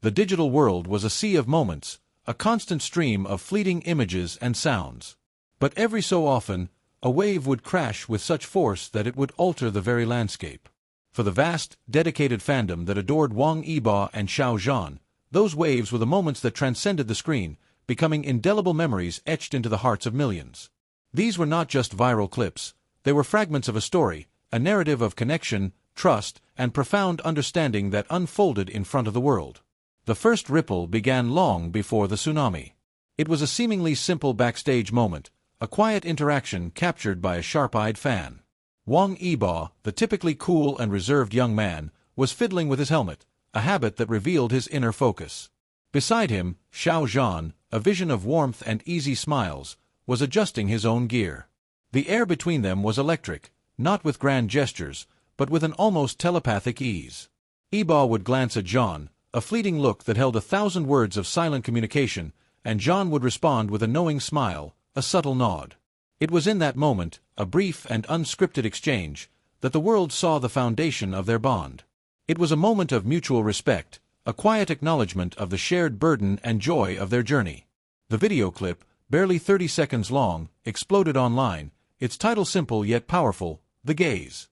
The digital world was a sea of moments, a constant stream of fleeting images and sounds. But every so often, a wave would crash with such force that it would alter the very landscape. For the vast, dedicated fandom that adored Wang Yibo and Xiao Zhan, those waves were the moments that transcended the screen, becoming indelible memories etched into the hearts of millions. These were not just viral clips, they were fragments of a story, a narrative of connection, trust, and profound understanding that unfolded in front of the world. The first ripple began long before the tsunami. It was a seemingly simple backstage moment, a quiet interaction captured by a sharp-eyed fan. Wang Yibo, the typically cool and reserved young man, was fiddling with his helmet, a habit that revealed his inner focus. Beside him, Xiao Zhan, a vision of warmth and easy smiles, was adjusting his own gear. The air between them was electric, not with grand gestures, but with an almost telepathic ease. Yibo would glance at Zhan, a fleeting look that held 1,000 words of silent communication, and Zhan would respond with a knowing smile, a subtle nod. It was in that moment, a brief and unscripted exchange, that the world saw the foundation of their bond. It was a moment of mutual respect, a quiet acknowledgement of the shared burden and joy of their journey. The video clip, barely 30 seconds long, exploded online, its title simple yet powerful, The Gaze.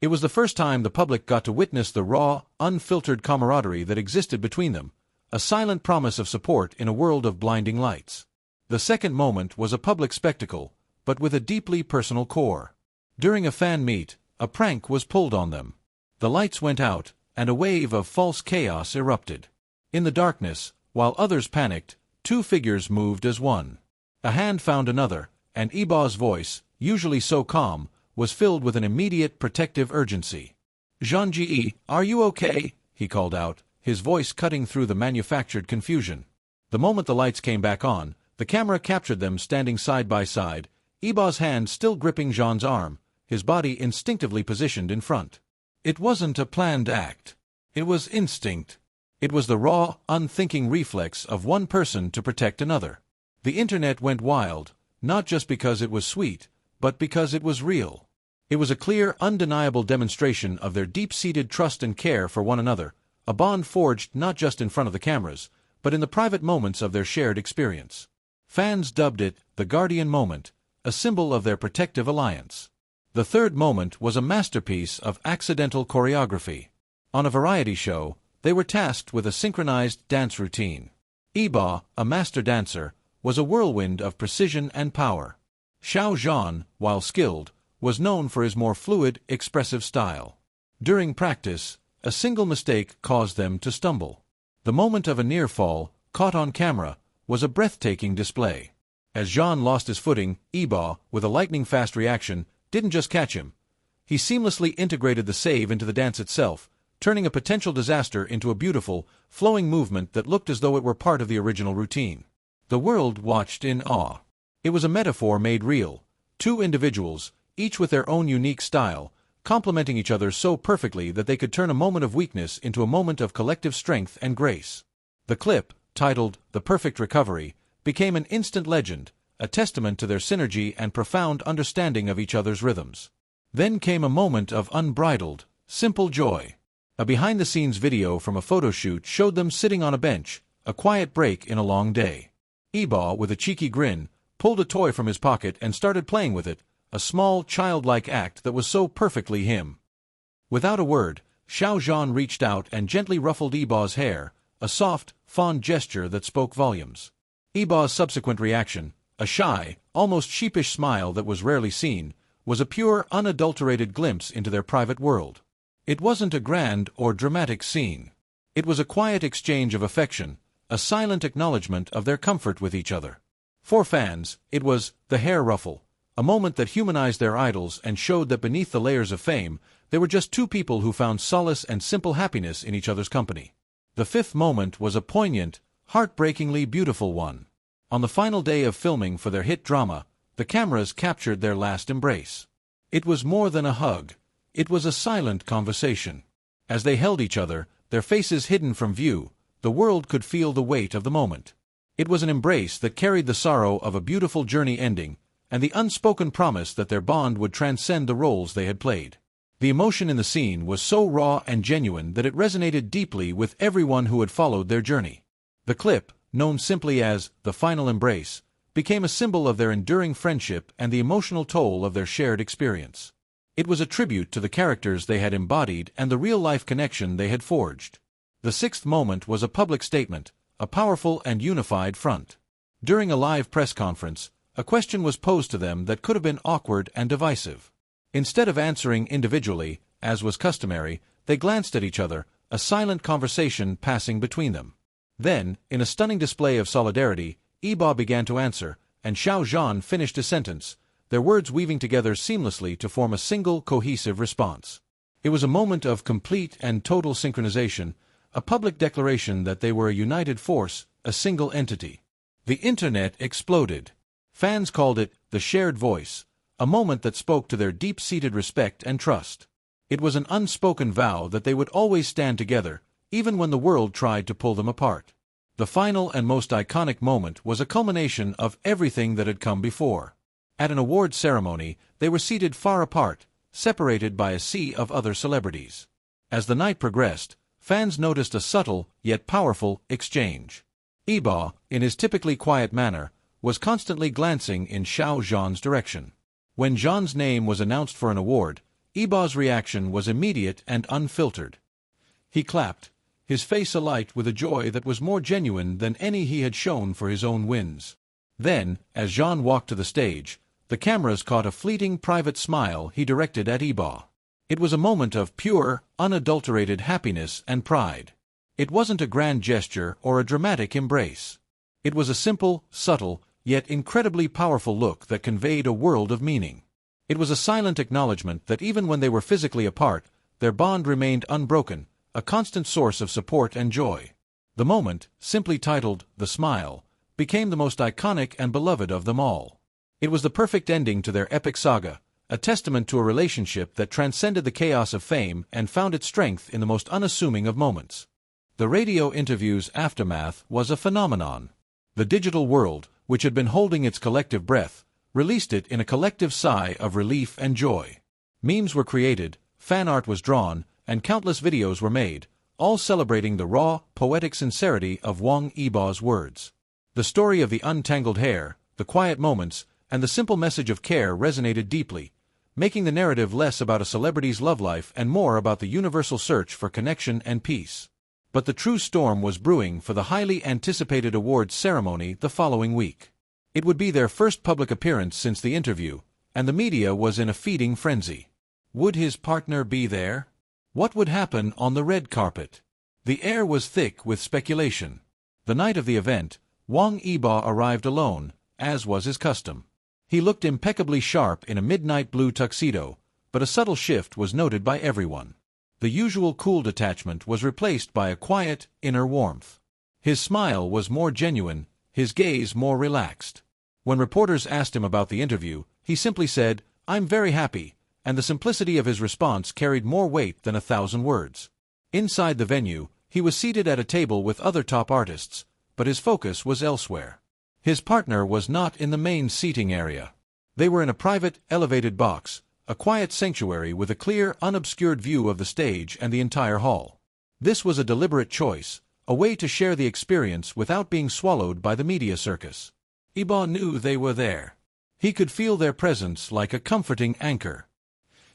It was the first time the public got to witness the raw, unfiltered camaraderie that existed between them, a silent promise of support in a world of blinding lights. The second moment was a public spectacle, but with a deeply personal core. During a fan meet, a prank was pulled on them. The lights went out, and a wave of false chaos erupted. In the darkness, while others panicked, two figures moved as one. A hand found another, and Yibo's voice, usually so calm, was filled with an immediate protective urgency. "Zhanji, are you okay?" he called out, his voice cutting through the manufactured confusion. The moment the lights came back on, the camera captured them standing side by side, Yibo's hand still gripping Zhan's arm, his body instinctively positioned in front. It wasn't a planned act. It was instinct. It was the raw, unthinking reflex of one person to protect another. The internet went wild, not just because it was sweet, but because it was real. It was a clear, undeniable demonstration of their deep-seated trust and care for one another, a bond forged not just in front of the cameras, but in the private moments of their shared experience. Fans dubbed it the Guardian Moment, a symbol of their protective alliance. The third moment was a masterpiece of accidental choreography. On a variety show, they were tasked with a synchronized dance routine. Yibo, a master dancer, was a whirlwind of precision and power. Xiao Zhan, while skilled, was known for his more fluid, expressive style. During practice, a single mistake caused them to stumble. The moment of a near fall, caught on camera, was a breathtaking display. As Zhan lost his footing, Yibo, with a lightning-fast reaction, didn't just catch him. He seamlessly integrated the save into the dance itself, turning a potential disaster into a beautiful, flowing movement that looked as though it were part of the original routine. The world watched in awe. It was a metaphor made real. Two individuals, each with their own unique style, complementing each other so perfectly that they could turn a moment of weakness into a moment of collective strength and grace. The clip, titled The Perfect Recovery, became an instant legend, a testament to their synergy and profound understanding of each other's rhythms. Then came a moment of unbridled, simple joy. A behind-the-scenes video from a photo shoot showed them sitting on a bench, a quiet break in a long day. Yibo, with a cheeky grin, pulled a toy from his pocket and started playing with it, a small, childlike act that was so perfectly him. Without a word, Xiao Zhan reached out and gently ruffled Yibo's hair, a soft, fond gesture that spoke volumes. Yibo's subsequent reaction, a shy, almost sheepish smile that was rarely seen, was a pure, unadulterated glimpse into their private world. It wasn't a grand or dramatic scene. It was a quiet exchange of affection, a silent acknowledgement of their comfort with each other. For fans, it was the hair ruffle, a moment that humanized their idols and showed that beneath the layers of fame, there were just two people who found solace and simple happiness in each other's company. The fifth moment was a poignant, heartbreakingly beautiful one. On the final day of filming for their hit drama, the cameras captured their last embrace. It was more than a hug. It was a silent conversation. As they held each other, their faces hidden from view, the world could feel the weight of the moment. It was an embrace that carried the sorrow of a beautiful journey ending, and the unspoken promise that their bond would transcend the roles they had played. The emotion in the scene was so raw and genuine that it resonated deeply with everyone who had followed their journey. The clip, known simply as "The Final Embrace," became a symbol of their enduring friendship and the emotional toll of their shared experience. It was a tribute to the characters they had embodied and the real-life connection they had forged. The sixth moment was a public statement, a powerful and unified front. During a live press conference, a question was posed to them that could have been awkward and divisive. Instead of answering individually, as was customary, they glanced at each other, a silent conversation passing between them. Then, in a stunning display of solidarity, Yibo began to answer, and Xiao Zhan finished a sentence, their words weaving together seamlessly to form a single, cohesive response. It was a moment of complete and total synchronization, a public declaration that they were a united force, a single entity. The internet exploded. Fans called it the shared voice, a moment that spoke to their deep-seated respect and trust. It was an unspoken vow that they would always stand together, even when the world tried to pull them apart. The final and most iconic moment was a culmination of everything that had come before. At an award ceremony, they were seated far apart, separated by a sea of other celebrities. As the night progressed, fans noticed a subtle, yet powerful, exchange. Yibo, in his typically quiet manner, was constantly glancing in Xiao Zhan's direction. When Zhan's name was announced for an award, Yibo's reaction was immediate and unfiltered. He clapped, his face alight with a joy that was more genuine than any he had shown for his own wins. Then, as Zhan walked to the stage, the cameras caught a fleeting private smile he directed at Yibo. It was a moment of pure, unadulterated happiness and pride. It wasn't a grand gesture or a dramatic embrace. It was a simple, subtle, yet incredibly powerful look that conveyed a world of meaning. It was a silent acknowledgement that even when they were physically apart, their bond remained unbroken, a constant source of support and joy. The moment, simply titled "The Smile," became the most iconic and beloved of them all. It was the perfect ending to their epic saga, a testament to a relationship that transcended the chaos of fame and found its strength in the most unassuming of moments. The radio interview's aftermath was a phenomenon. The digital world, which had been holding its collective breath, released it in a collective sigh of relief and joy. Memes were created, fan art was drawn, and countless videos were made, all celebrating the raw, poetic sincerity of Wang Yibo's words. The story of the untangled hair, the quiet moments, and the simple message of care resonated deeply, making the narrative less about a celebrity's love life and more about the universal search for connection and peace. But the true storm was brewing for the highly anticipated awards ceremony the following week. It would be their first public appearance since the interview, and the media was in a feeding frenzy. Would his partner be there? What would happen on the red carpet? The air was thick with speculation. The night of the event, Wang Yibo arrived alone, as was his custom. He looked impeccably sharp in a midnight blue tuxedo, but a subtle shift was noted by everyone. The usual cool detachment was replaced by a quiet, inner warmth. His smile was more genuine, his gaze more relaxed. When reporters asked him about the interview, he simply said, "I'm very happy," and the simplicity of his response carried more weight than 1,000 words. Inside the venue, he was seated at a table with other top artists, but his focus was elsewhere. His partner was not in the main seating area. They were in a private, elevated box, a quiet sanctuary with a clear, unobscured view of the stage and the entire hall. This was a deliberate choice, a way to share the experience without being swallowed by the media circus. Yibo knew they were there. He could feel their presence like a comforting anchor.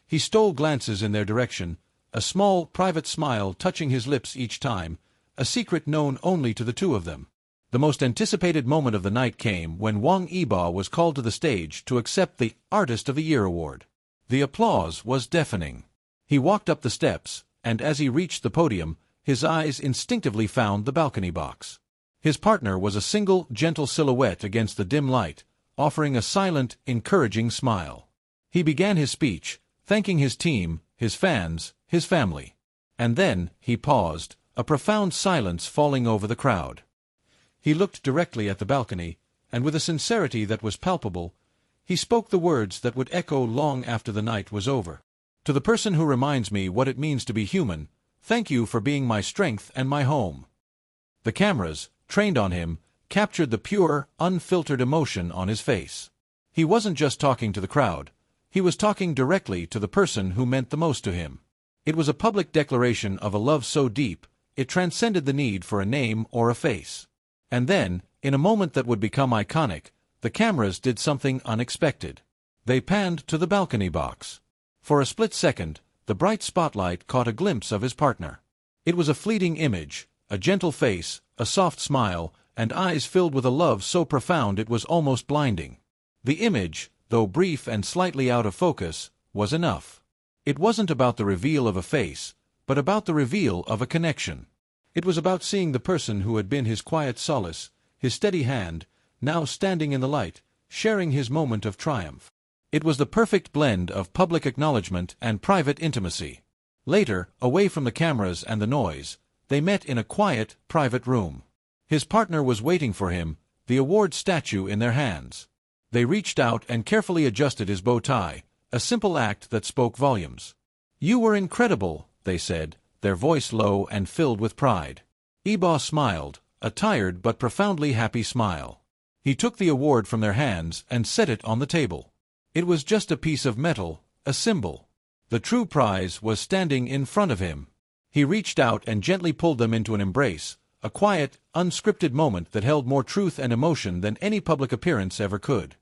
He stole glances in their direction, a small, private smile touching his lips each time, a secret known only to the two of them. The most anticipated moment of the night came when Wang Yibo was called to the stage to accept the Artist of the Year award. The applause was deafening. He walked up the steps, and as he reached the podium, his eyes instinctively found the balcony box. His partner was a single, gentle silhouette against the dim light, offering a silent, encouraging smile. He began his speech, thanking his team, his fans, his family. And then, he paused, a profound silence falling over the crowd. He looked directly at the balcony, and with a sincerity that was palpable, he spoke the words that would echo long after the night was over. To the person who reminds me what it means to be human, thank you for being my strength and my home. The cameras, trained on him, captured the pure, unfiltered emotion on his face. He wasn't just talking to the crowd. He was talking directly to the person who meant the most to him. It was a public declaration of a love so deep, it transcended the need for a name or a face. And then, in a moment that would become iconic, the cameras did something unexpected. They panned to the balcony box. For a split second, the bright spotlight caught a glimpse of his partner. It was a fleeting image, a gentle face, a soft smile, and eyes filled with a love so profound it was almost blinding. The image, though brief and slightly out of focus, was enough. It wasn't about the reveal of a face, but about the reveal of a connection. It was about seeing the person who had been his quiet solace, his steady hand, now standing in the light, sharing his moment of triumph. It was the perfect blend of public acknowledgement and private intimacy. Later, away from the cameras and the noise, they met in a quiet, private room. His partner was waiting for him, the award statue in their hands. They reached out and carefully adjusted his bow tie, a simple act that spoke volumes. "You were incredible," they said, their voice low and filled with pride. Yibo smiled, a tired but profoundly happy smile. He took the award from their hands and set it on the table. It was just a piece of metal, a symbol. The true prize was standing in front of him. He reached out and gently pulled them into an embrace, a quiet, unscripted moment that held more truth and emotion than any public appearance ever could.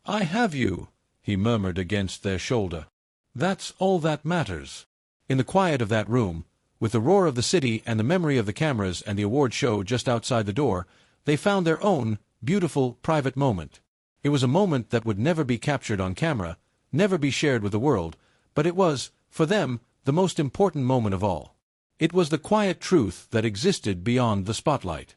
"I have you," he murmured against their shoulder. "That's all that matters." In the quiet of that room, with the roar of the city and the memory of the cameras and the award show just outside the door, they found their own, beautiful, private moment. It was a moment that would never be captured on camera, never be shared with the world, but it was, for them, the most important moment of all. It was the quiet truth that existed beyond the spotlight.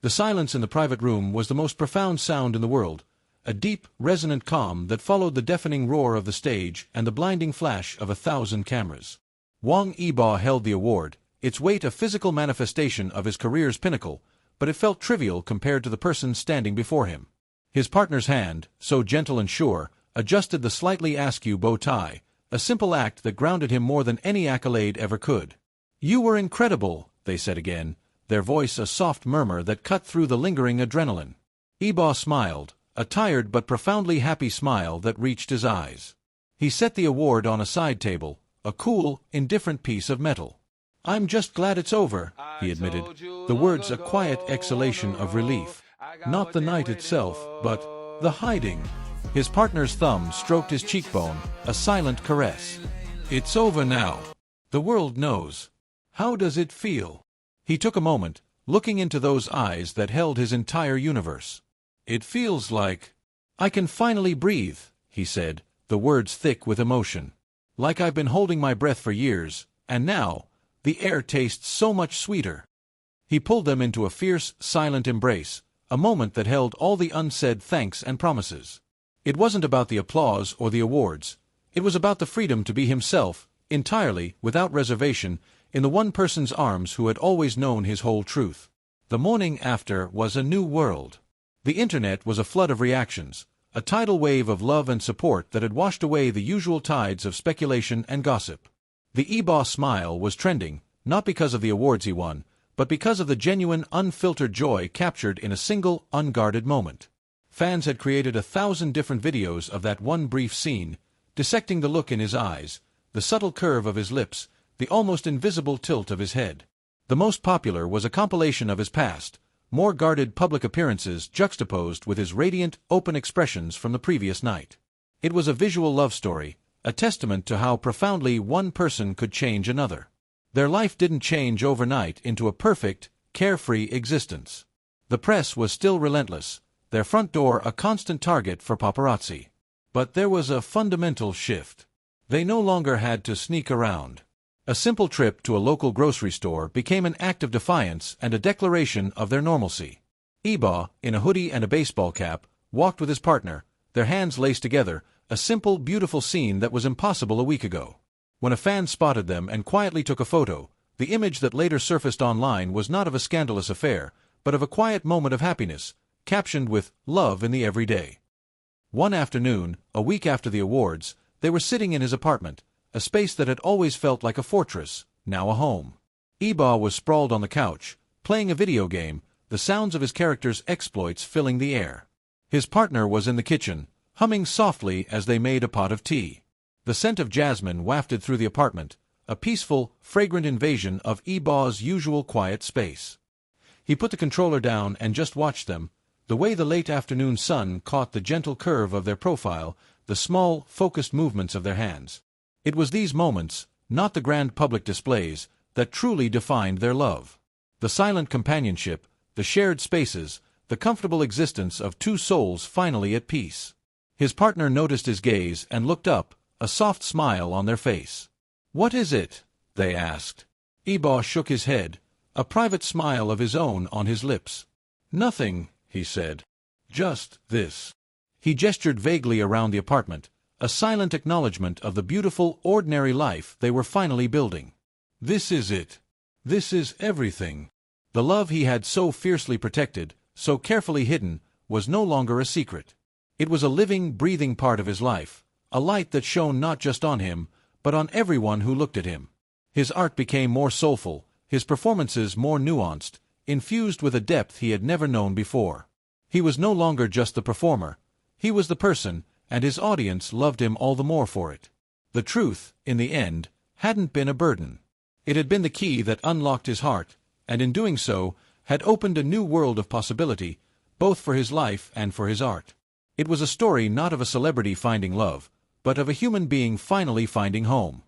The silence in the private room was the most profound sound in the world, a deep, resonant calm that followed the deafening roar of the stage and the blinding flash of 1,000 cameras. Wang Yibo held the award, its weight a physical manifestation of his career's pinnacle, but it felt trivial compared to the person standing before him. His partner's hand, so gentle and sure, adjusted the slightly askew bow tie, a simple act that grounded him more than any accolade ever could. "You were incredible," they said again, their voice a soft murmur that cut through the lingering adrenaline. Yibo smiled, a tired but profoundly happy smile that reached his eyes. He set the award on a side table, a cool, indifferent piece of metal. "I'm just glad it's over," he admitted, the words a quiet exhalation of relief. Not the night itself, but the hiding. His partner's thumb stroked his cheekbone, a silent caress. "It's over now. The world knows. How does it feel?" He took a moment, looking into those eyes that held his entire universe. "It feels like I can finally breathe," he said, the words thick with emotion. "Like I've been holding my breath for years, and now, the air tastes so much sweeter." He pulled them into a fierce, silent embrace, a moment that held all the unsaid thanks and promises. It wasn't about the applause or the awards. It was about the freedom to be himself, entirely, without reservation, in the one person's arms who had always known his whole truth. The morning after was a new world. The internet was a flood of reactions, a tidal wave of love and support that had washed away the usual tides of speculation and gossip. The Yibo smile was trending, not because of the awards he won, but because of the genuine, unfiltered joy captured in a single, unguarded moment. Fans had created 1,000 different videos of that one brief scene, dissecting the look in his eyes, the subtle curve of his lips, the almost invisible tilt of his head. The most popular was a compilation of his past, more guarded public appearances juxtaposed with his radiant, open expressions from the previous night. It was a visual love story, a testament to how profoundly one person could change another. Their life didn't change overnight into a perfect, carefree existence. The press was still relentless, their front door a constant target for paparazzi. But there was a fundamental shift. They no longer had to sneak around. A simple trip to a local grocery store became an act of defiance and a declaration of their normalcy. Yibo, in a hoodie and a baseball cap, walked with his partner, their hands laced together, a simple, beautiful scene that was impossible a week ago. When a fan spotted them and quietly took a photo, the image that later surfaced online was not of a scandalous affair, but of a quiet moment of happiness, captioned with "love in the everyday." One afternoon, a week after the awards, they were sitting in his apartment, a space that had always felt like a fortress, now a home. Yibo was sprawled on the couch, playing a video game, the sounds of his character's exploits filling the air. His partner was in the kitchen, humming softly as they made a pot of tea. The scent of jasmine wafted through the apartment, a peaceful, fragrant invasion of Yibo's usual quiet space. He put the controller down and just watched them, the way the late afternoon sun caught the gentle curve of their profile, the small, focused movements of their hands. It was these moments, not the grand public displays, that truly defined their love. The silent companionship, the shared spaces, the comfortable existence of two souls finally at peace. His partner noticed his gaze and looked up, a soft smile on their face. "What is it?" they asked. Yibo shook his head, a private smile of his own on his lips. "Nothing," he said. "Just this." He gestured vaguely around the apartment, a silent acknowledgement of the beautiful, ordinary life they were finally building. "This is it. This is everything." The love he had so fiercely protected, so carefully hidden, was no longer a secret. It was a living, breathing part of his life, a light that shone not just on him, but on everyone who looked at him. His art became more soulful, his performances more nuanced, infused with a depth he had never known before. He was no longer just the performer. He was the person, and his audience loved him all the more for it. The truth, in the end, hadn't been a burden. It had been the key that unlocked his heart, and in doing so, had opened a new world of possibility, both for his life and for his art. It was a story not of a celebrity finding love, but of a human being finally finding home.